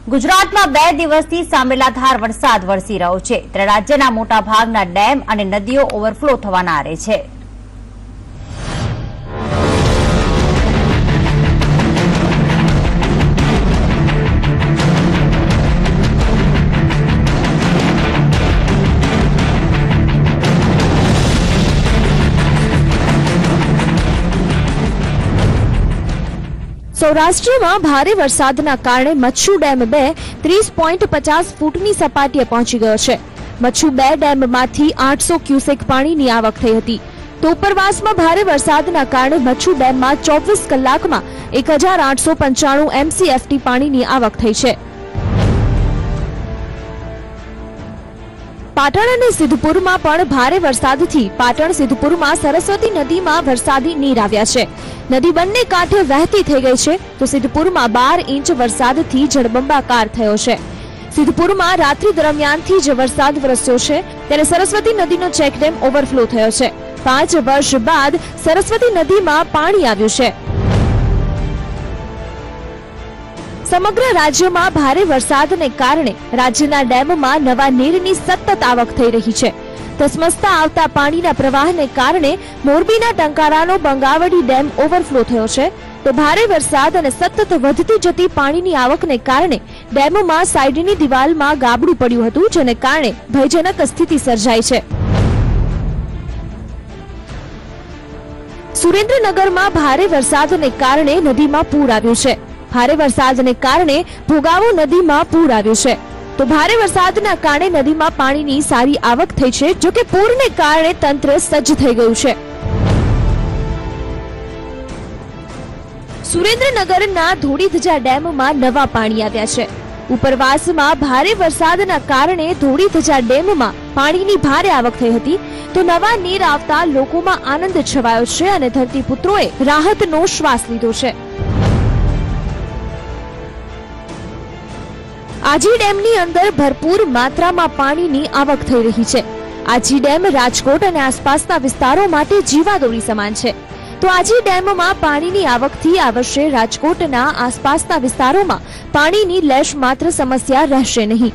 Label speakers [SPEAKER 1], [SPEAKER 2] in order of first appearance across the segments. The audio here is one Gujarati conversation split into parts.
[SPEAKER 1] ગુજરાતમાં 2 દિવસથી સાંભળેલાધાર વરસાદ વરસી રહ્યો છે ત્યારે રાજ્યના મોટા ભાગના ડેમ અને નદીઓ ઓવરફ્લો થવાના આરે છે।
[SPEAKER 2] સૌરાષ્ટ્રમાં ભારે વરસાદના કારણે મચ્છુ ડેમ 30.50 ફૂટની સપાટીએ પહોંચી ગયો છે। મચ્છુ 2 ડેમમાંથી 800 ક્યુસેક પાણીની આવક થઈ હતી તો ઉપરવાસમાં ભારે વરસાદના કારણે મચ્છુ ડેમમાં 24 કલાકમાં 1895 MCFT પાણીની આવક થઈ છે। પાટણ અને સિદ્ધપુરમાં પણ ભારે વરસાદથી પાટણ સિદ્ધપુરમાં સરસ્વતી નદીમાં વરસાદી નીર આવ્યા છે। નદી બંને કાંઠે વહેતી થઈ ગઈ છે તો સિદ્ધપુરમાં 12 ઇંચ વરસાદથી જળબંબાકાર થયો છે। સિદ્ધપુરમાં રાત્રિ દરમિયાનથી જ વરસાદ વરસ્યો છે ત્યારે સરસ્વતી નદીનો ચેકડેમ ઓવરફ્લો થયો છે। 5 વર્ષ બાદ સરસ્વતી નદીમાં પાણી આવ્યું છે। સમગ્ર રાજ્યમાં ભારે વરસાદને કારણે રાજ્યના ડેમમાં નવા નીરની સતત આવક થઈ રહી છે। ધસમસતા આવતા પાણીના પ્રવાહને કારણે મોરબીના ટંકારાનો બંગાવડી ડેમ ઓવરફ્લો થયો છે તો ભારે વરસાદ અને સતત વધતી જતી પાણીની આવકને કારણે ડેમમાં સાઈડની દિવાલમાં ગાબડું પડ્યું હતું જેને કારણે ભયજનક સ્થિતિ સર્જાઈ છે। સુરેન્દ્રનગરમાં ભારે વરસાદને કારણે નદીમાં પૂર આવ્યું છે। ભારે વરસાદને કારણે ભોગાવો નદીમાં પૂર આવ્યું છે તો ભારે વરસાદના કારણે નદીમાં પાણીની સારી આવક થઈ છે જો કે પૂરને કારણે તંત્ર સજ્જ થઈ ગયું છે। સુરેન્દ્રનગરના ધોળીધજા ડેમમાં નવા પાણી આવ્યા છે। ઉપરવાસમાં ભારે વરસાદના કારણે ધોળીધજા ડેમમાં પાણીની ભારે આવક થઈ હતી તો નવા નીર આવતા લોકોમાં આનંદ છવાયો છે અને ધરતીપુત્રોએ રાહતનો શ્વાસ લીધો છે। આજી ડેમની અંદર ભરપૂર માત્રામાં પાણીની આવક થઈ રહી છે। આજી ડેમ રાજકોટ અને આસપાસના વિસ્તારો માટે જીવાદોરી સમાન છે તો આજી ડેમમાં પાણીની આવકથી આ વર્ષે રાજકોટના આસપાસના વિસ્તારોમાં પાણીની લેશ માત્ર સમસ્યા રહેશે નહીં।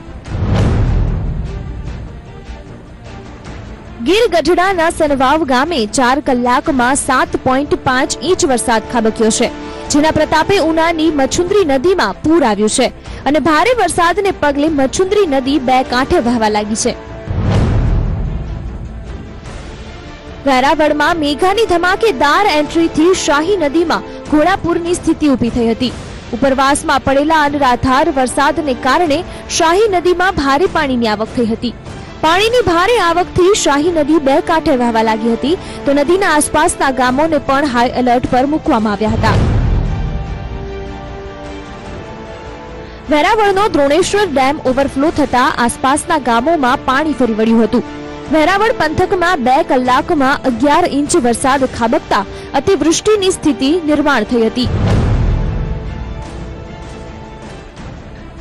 [SPEAKER 2] ગીર ગઢડાના સનવાવ ગામે 4 કલાકમાં 7.5 ઇંચ વરસાદ ખાબક્યો છે જેના પ્રતાપે ઉનાની મચ્છુંદરી નદીમાં પૂર આવ્યું છે અને ભારે વરસાદને પગલે મચ્છુંદરી નદી 2 કાંઠે વહેવા લાગી છે। વેરાવળમાં મેઘાની ધમાકેદાર એન્ટ્રીથી શાહી નદીમાં ઘોડાપૂરની સ્થિતિ ઊભી થઈ હતી। ઉપરવાસમાં પડેલા અનરાધાર વરસાદને કારણે શાહી નદીમાં ભારે પાણીની આવક થઈ હતી। પાણીની ભારે આવકથી શાહી નદી 2 કાંઠે વહેવા લાગી હતી તો નદીના આસપાસના ગામોને પણ હાઈ એલર્ટ પર મૂકવામાં આવ્યા હતા। વેરાવળનો દ્રોણેશ્વર ડેમ ઓવરફ્લો થતા આસપાસના ગામોમાં પાણી ફરી વળ્યું હતું। વેરાવળ પંથકમાં 2 કલાકમાં 11 ઇંચ વરસાદ ખાબકતા અતિવૃષ્ટિની સ્થિતિ નિર્માણ થઈ હતી।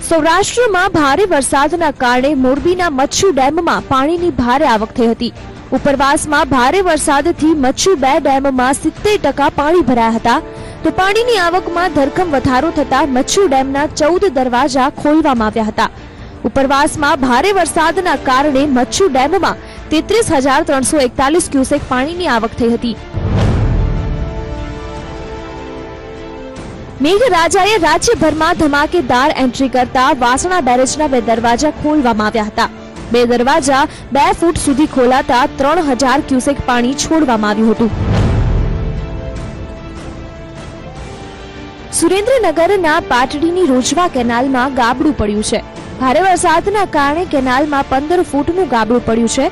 [SPEAKER 2] સૌરાષ્ટ્રમાં ભારે વરસાદના કારણે મોરબીના મચ્છુ ડેમમાં પાણીની ભારે આવક થઈ હતી। ઉપરવાસમાં ભારે વરસાદથી મચ્છુ 2 ડેમમાં 70% પાણી ભરાયા હતા તો પાણીની આવકમાં ધરખમ વધારો થતા મચ્છુ ડેમના 14 દરવાજા ખોલવામાં આવ્યા હતા। ઉપરવાસમાં ભારે વરસાદના કારણે મચ્છુ ડેમમાં 33,341 ક્યુસેક પાણીની આવક થઈ હતી। મેઘરાજાએ રાજ્યભરમાં ધમાકેદાર એન્ટ્રી કરતા વાસણા બેરેજના 2 દરવાજા ખોલવામાં આવ્યા હતા। 2 દરવાજા 2 ફૂટ સુધી ખોલાતા 3000 ક્યુસેક પાણી છોડવામાં આવ્યું હતું। સુરેન્દ્રનગરના પાટડીની રોજવા કેનાલમાં ગાબડું પડ્યું છે। ભારે વરસાદના કારણે કેનાલમાં 15 ફૂટનું ગાબડું પડ્યું છે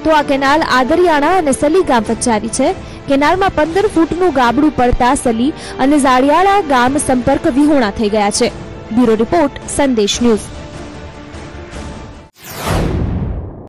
[SPEAKER 2] તો આ કેનાલ આદરિયાણા અને સલી ગામ વચ્ચે આવી છે। કેનાલમાં 15 ફૂટનું ગાબડું પડતા સલી અને ઝાડિયાળા ગામ સંપર્ક વિહોણા થઈ ગયા છે। બ્યુરો રિપોર્ટ સંદેશ ન્યૂઝ।